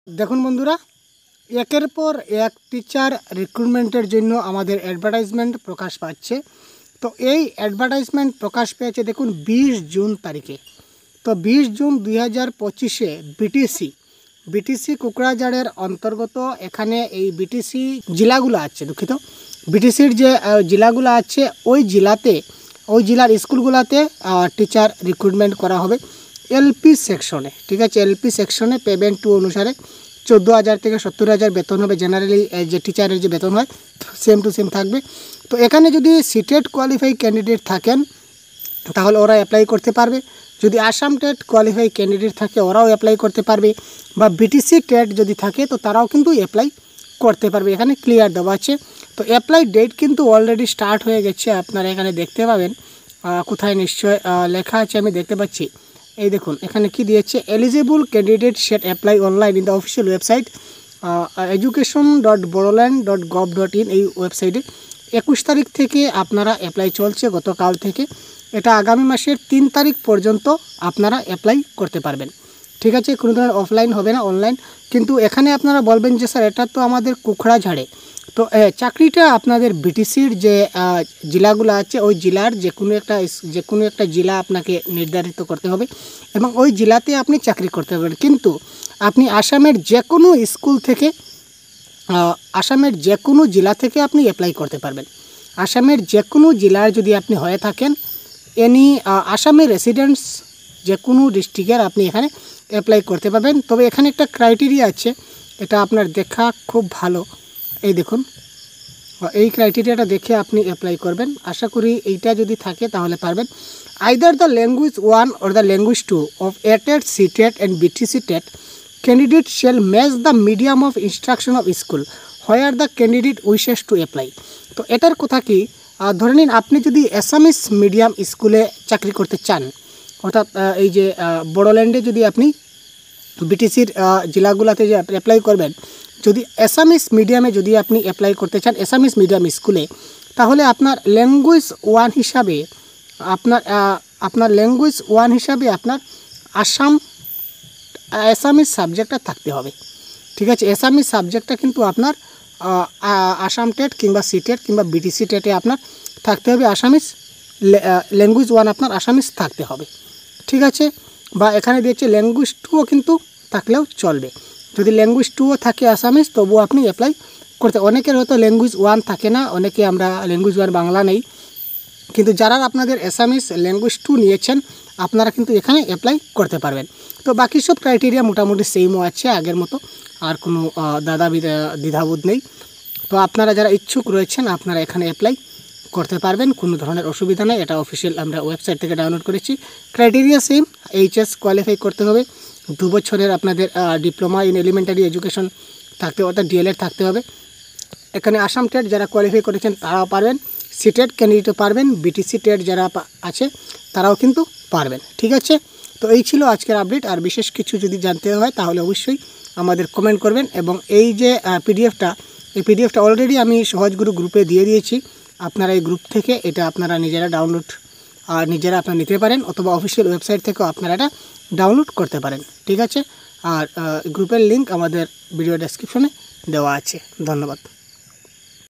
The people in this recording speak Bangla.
দেখুন বন্ধুরা, একের পর এক টিচার রিক্রুটমেন্টের জন্য আমাদের অ্যাডভার্টাইজমেন্ট প্রকাশ পাচ্ছে। তো এই অ্যাডভার্টাইজমেন্ট প্রকাশ পেয়েছে দেখুন 20 জুন তারিখে। তো 20 জুন 2025-এ বিটিসি কোকড়াঝাড়ের অন্তর্গত এখানে এই বিটিসি জেলাগুলো আছে, দুঃখিত, বিটিসির যে জেলাগুলো আছে ওই জেলার স্কুলগুলোতে টিচার রিক্রুটমেন্ট করা হবে এলপি সেকশনে। ঠিক আছে, এলপি সেকশনে পেমেন্ট টু অনুসারে 14,000 থেকে 70,000 বেতন হবে। জেনারেলি যে টিচারের যে বেতন হয় সেম টু সেম থাকবে। তো এখানে যদি সিটেট কোয়ালিফাই ক্যান্ডিডেট থাকেন তাহলে ওরা অ্যাপ্লাই করতে পারবে। যদি আসাম টেট কোয়ালিফাই ক্যান্ডিডেট থাকে ওরাও অ্যাপ্লাই করতে পারবে, বা বিটিসি টেট যদি থাকে তো তারাও কিন্তু অ্যাপ্লাই করতে পারবে। এখানে ক্লিয়ার দেওয়া আছে। তো অ্যাপ্লাই ডেট কিন্তু অলরেডি স্টার্ট হয়ে গেছে, আপনারা এখানে দেখতে পাবেন। কোথায় নিশ্চয় লেখা আছে, আমি দেখতে পাচ্ছি। এই দেখুন এখানে কি দিয়েছে, eligible candidate shall apply online in the official website education.boroland.gov.in। এই ওয়েবসাইটে 21 তারিখ থেকে আপনারা অ্যাপ্লাই চলছে, গতকাল থেকে। এটা আগামী মাসের 3 তারিখ পর্যন্ত আপনারা অ্যাপ্লাই করতে পারবেন। ঠিক আছে, কোনো ধরনের অফলাইন হবে না, অনলাইন। কিন্তু এখানে আপনারা বলবেন যে স্যার এটা তো আমাদের কোকড়াঝাড়ে, তো চাকরিটা আপনাদের বিটিসির যে জেলাগুলো আছে ওই জেলার যে কোনো একটা জেলা আপনাকে নির্ধারিত করতে হবে এবং ওই জেলাতে আপনি চাকরি করতে পারবেন। কিন্তু আপনি আসামের যে কোনো স্কুল থেকে আসামের যে কোনো জেলা থেকে আপনি অ্যাপ্লাই করতে পারবেন। আসামের যে কোনো জেলার যদি আপনি হয়ে থাকেন, আসামের রেসিডেন্টস যে কোনো ডিস্ট্রিক্টের আপনি এখানে অ্যাপ্লাই করতে পারবেন। তবে এখানে একটা ক্রাইটেরিয়া আছে, এটা আপনার দেখা খুব ভালো। এই দেখুন, এই ক্রাইটেরিয়াটা দেখে আপনি অ্যাপ্লাই করবেন। আশা করি এইটা যদি থাকে তাহলে পারবেন। Either the language 1 or the language 2 of ATET, CTET and BTC TET candidate shall match the medium of instruction of school where the candidate wishes to apply। তো এটার কথা কি, ধরে নিন আপনি যদি অ্যাসামিস মিডিয়াম স্কুলে চাকরি করতে চান, অর্থাৎ এই যে বড়োল্যান্ডে যদি আপনি বিটিসির জেলাগুলোতে যে অ্যাপ্লাই করবেন, যদি অ্যাসামিস মিডিয়ামে যদি আপনি অ্যাপ্লাই করতে চান অ্যাসামিস মিডিয়াম স্কুলে, তাহলে আপনার ল্যাঙ্গুয়েজ 1 হিসাবে আপনার অ্যাসামিস সাবজেক্টটা থাকতে হবে। ঠিক আছে, অ্যাসামিস সাবজেক্টটা কিন্তু আপনার আসাম টেট কিংবা সিটেট কিংবা বিটিসি টেটে আপনার থাকতে হবে। আসামিস ল্যাঙ্গুয়েজ 1 আপনার আসামিস থাকতে হবে। ঠিক আছে, বা এখানে দিয়েছে ল্যাঙ্গুয়েজ 2ও কিন্তু থাকলেও চলবে। যদি ল্যাঙ্গুয়েজ 2ও থাকে আসামিস তবুও আপনি অ্যাপ্লাই করতে। অনেকের হয়তো ল্যাঙ্গুয়েজ 1 থাকে না, অনেকে আমরা ল্যাঙ্গুয়েজ 1 বাংলা নেই, কিন্তু যারা আপনাদের অ্যাসামিস ল্যাঙ্গুয়েজ 2 নিয়েছেন আপনারা কিন্তু এখানে অ্যাপ্লাই করতে পারবেন। তো বাকি সব ক্রাইটেরিয়া মোটামুটি সেমও আছে আগের মতো, আর কোনো দ্বিধাবোধ নেই। তো আপনারা যারা ইচ্ছুক রয়েছেন আপনারা এখানে অ্যাপ্লাই করতে পারবেন, কোনো ধরনের অসুবিধা নেই। এটা অফিসিয়াল আমরা ওয়েবসাইট থেকে ডাউনলোড করেছি। ক্রাইটেরিয়া সেম, এইচএস কোয়ালিফাই করতে হবে, 2 বছরের আপনাদের ডিপ্লোমা ইন এলিমেন্টারি এডুকেশন থাকতে হবে, অর্থাৎ ডিএলএড থাকতে হবে। এখানে আসাম টেট যারা কোয়ালিফাই করেছেন তারাও পারবেন, সিটেট ক্যান্ডিডেটও পারবেন, বিটিসি টেট যারা আছে তারাও কিন্তু পারবেন। ঠিক আছে, তো এই ছিল আজকের আপডেট। আর বিশেষ কিছু যদি জানতে হয় তাহলে অবশ্যই আমাদের কমেন্ট করবেন। এবং এই যে পিডিএফটা অলরেডি আমি সহজগুরু গ্রুপে দিয়ে দিয়েছি। আপনারা এই গ্রুপ থেকে এটা আপনারা নিজেরা ডাউনলোড আপনারা নিতে পারেন, অথবা অফিসিয়াল ওয়েবসাইট থেকেও আপনারা এটা ডাউনলোড করতে পারেন। ঠিক আছে, আর গ্রুপের লিঙ্ক আমাদের ভিডিও ডেসক্রিপশনে দেওয়া আছে। ধন্যবাদ।